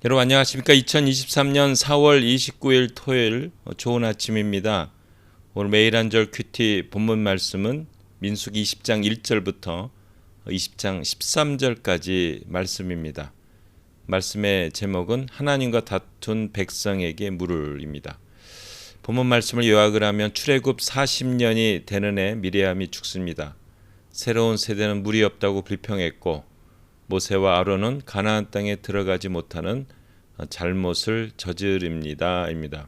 여러분 안녕하십니까? 2023년 4월 29일 토요일 좋은 아침입니다. 오늘 매일 한절 큐티 본문 말씀은 민수기 20장 1절부터 20장 13절까지 말씀입니다. 말씀의 제목은 하나님과 다툰 백성에게 물을입니다. 본문 말씀을 요약을 하면 출애굽 40년이 되는 해 미리암이 죽습니다. 새로운 세대는 물이 없다고 불평했고 모세와 아론은 가나안 땅에 들어가지 못하는 잘못을 저지릅니다입니다.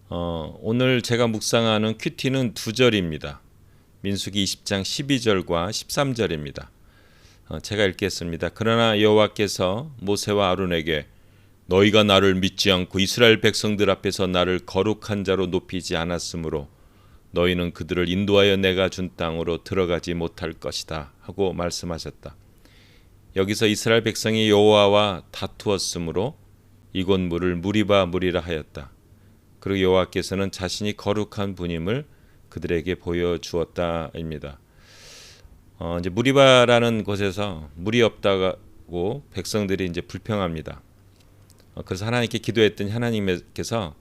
오늘 제가 묵상하는 큐티는 두 절입니다. 민수기 20장 12절과 13절입니다. 제가 읽겠습니다. 그러나 여호와께서 모세와 아론에게 너희가 나를 믿지 않고 이스라엘 백성들 앞에서 나를 거룩한 자로 높이지 않았으므로 너희는 그들을 인도하여 내가 준 땅으로 들어가지 못할 것이다 하고 말씀하셨다. 여기서 이스라엘 백성이 여호와와 다투었으므로 이곳 물을 무리바 무리라 하였다. 그리고 여호와께서는 자신이 거룩한 분임을 그들에게 보여주었다입니다. 이제 무리바라는 곳에서 물이 없다고 백성들이 이제 불평합니다. 그래서 하나님께 기도했더니 하나님께서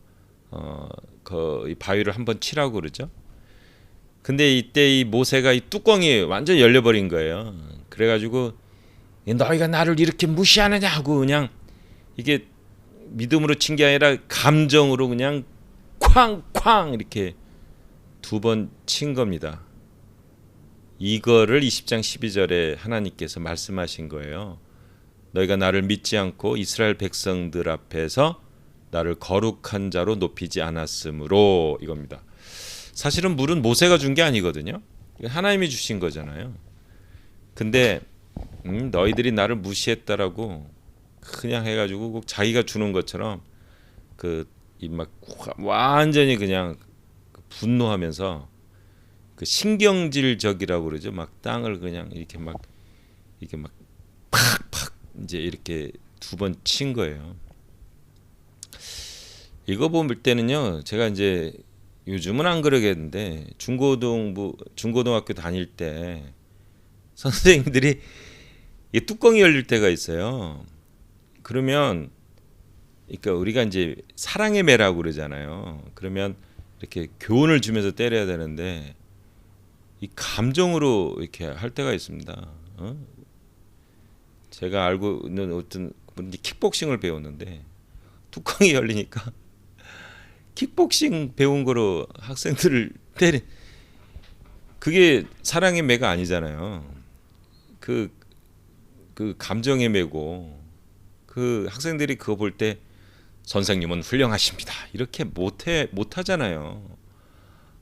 이 바위를 한번 치라고 그러죠. 근데 이때 이 모세가 이 뚜껑이 완전 열려버린 거예요. 그래가지고 너희가 나를 이렇게 무시하느냐 하고 그냥 이게 믿음으로 친 게 아니라 감정으로 그냥 쾅쾅 이렇게 두 번 친 겁니다. 이거를 20장 12절에 하나님께서 말씀하신 거예요. 너희가 나를 믿지 않고 이스라엘 백성들 앞에서 나를 거룩한 자로 높이지 않았으므로 이겁니다. 사실은 물은 모세가 준 게 아니거든요. 하나님이 주신 거잖아요. 근데 너희들이 나를 무시했다라고 그냥 해가지고 꼭 자기가 주는 것처럼 막 완전히 그냥 분노하면서 그 신경질적이라고 그러죠. 막 땅을 그냥 이렇게 막 팍팍 이제 이렇게 두 번 친 거예요. 이거 볼 때는요, 제가 이제 요즘은 안 그러겠는데 중고등학교 다닐 때 선생님들이 이 뚜껑이 열릴 때가 있어요. 그러면 그러니까 우리가 이제 사랑의 매라고 그러잖아요. 그러면 이렇게 교훈을 주면서 때려야 되는데 이 감정으로 이렇게 할 때가 있습니다. 제가 알고 있는 어떤 분이 킥복싱을 배웠는데 뚜껑이 열리니까 킥복싱 배운 거로 학생들을 때리. 그게 사랑의 매가 아니잖아요. 그 감정의 매고 그 학생들이 그거 볼 때 선생님은 훌륭하십니다. 이렇게 못 하잖아요.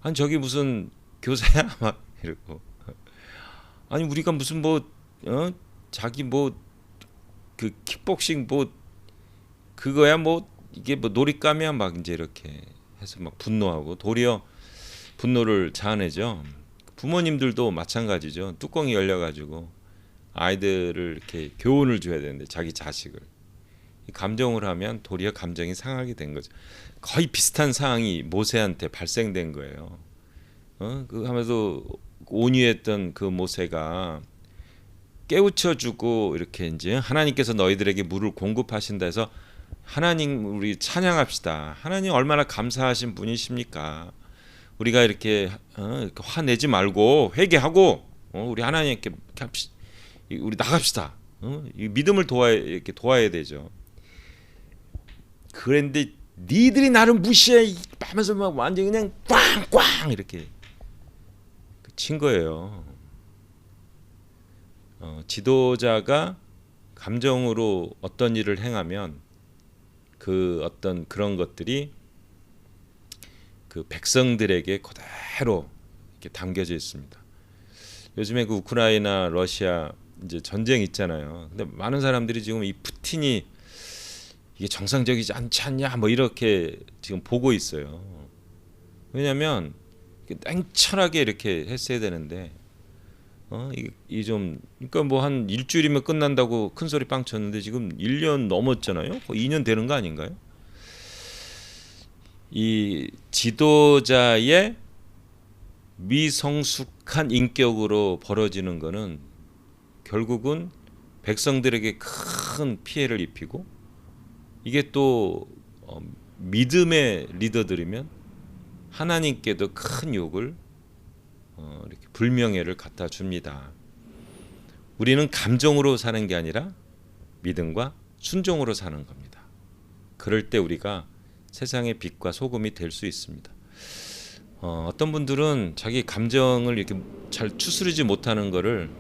아니 저기 무슨 교사야 막 이러고. 아니 우리가 무슨 자기 그 킥복싱 그거야 이게 놀잇감이야 막 이제 이렇게 해서 막 분노하고 도리어 분노를 자아내죠. 부모님들도 마찬가지죠. 뚜껑이 열려가지고 아이들을 이렇게 교훈을 줘야 되는데 자기 자식을 감정을 하면 도리어 감정이 상하게 된 거죠. 거의 비슷한 상황이 모세한테 발생된 거예요. 그 하면서 온유했던 그 모세가 깨우쳐주고 이렇게 이제 하나님께서 너희들에게 물을 공급하신다 해서 하나님 우리 찬양합시다. 하나님 얼마나 감사하신 분이십니까? 우리가 이렇게 화내지 말고 회개하고 우리 하나님께 우리 나갑시다. 이 믿음을 이렇게 도와야 되죠. 그런데 니들이 나를 무시해 하면서 막 완전 그냥 꽝꽝 이렇게 친 거예요. 지도자가 감정으로 어떤 일을 행하면 그런 것들이 그 백성들에게 그대로 이렇게 담겨져 있습니다. 요즘에 그 우크라이나 러시아 이제 전쟁 있잖아요. 근데 많은 사람들이 지금 이 푸틴이 이게 정상적이지 않지 않냐 이렇게 지금 보고 있어요. 왜냐하면 냉철하게 이렇게 했어야 되는데 이 좀 그러니까 한 일주일이면 끝난다고 큰 소리 빵 쳤는데 지금 1년 넘었잖아요. 2년 되는 거 아닌가요? 이 지도자의 미성숙한 인격으로 벌어지는 거는 결국은 백성들에게 큰 피해를 입히고 이게 또 믿음의 리더들이면 하나님께도 큰 욕을 이렇게 불명예를 갖다 줍니다. 우리는 감정으로 사는 게 아니라 믿음과 순종으로 사는 겁니다. 그럴 때 우리가 세상의 빛과 소금이 될 수 있습니다. 어떤 분들은 자기 감정을 이렇게 잘 추스르지 못하는 거를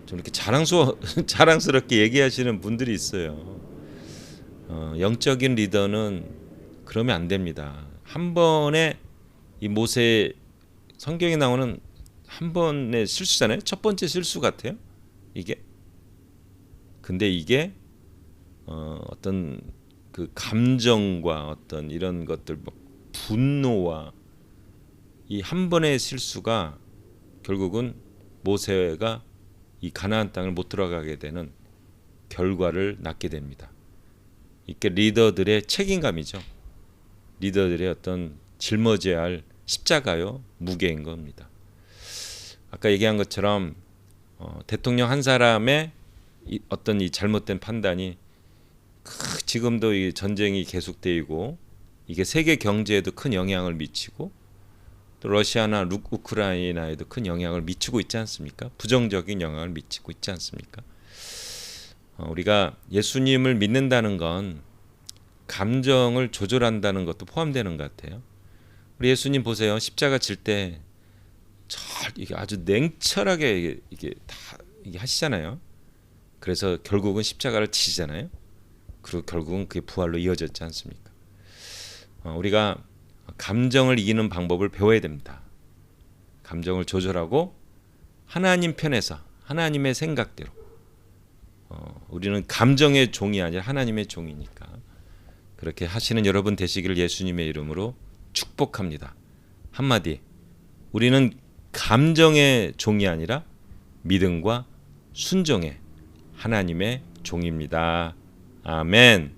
좀 이렇게 자랑스럽게 얘기하시는 분들이 있어요. 영적인 리더는 그러면 안 됩니다. 한 번에 이 모세 성경에 나오는 한 번의 실수잖아요. 첫 번째 실수 같아요. 이게. 근데 이게 어떤 그 감정과 어떤 이런 것들, 막 분노와 이 한 번의 실수가 결국은 모세가 이 가나안 땅을 못 들어가게 되는 결과를 낳게 됩니다. 이게 리더들의 책임감이죠. 리더들의 어떤 짊어져야 할 십자가요 무게인 겁니다. 아까 얘기한 것처럼 대통령 한 사람의 어떤 이 잘못된 판단이 지금도 이 전쟁이 계속되고 이게 세계 경제에도 큰 영향을 미치고 또 러시아나 우크라이나에도 큰 영향을 미치고 있지 않습니까? 부정적인 영향을 미치고 있지 않습니까? 우리가 예수님을 믿는다는 건 감정을 조절한다는 것도 포함되는 것 같아요. 우리 예수님 보세요. 십자가 질 때 이게 아주 냉철하게 이게 다 이게 하시잖아요. 그래서 결국은 십자가를 치시잖아요. 그리고 결국은 그게 부활로 이어졌지 않습니까? 우리가 감정을 이기는 방법을 배워야 됩니다. 감정을 조절하고 하나님 편에서 하나님의 생각대로 우리는 감정의 종이 아니라 하나님의 종이니까 그렇게 하시는 여러분 되시기를 예수님의 이름으로 축복합니다. 한마디, 우리는 감정의 종이 아니라 믿음과 순종의 하나님의 종입니다. 아멘.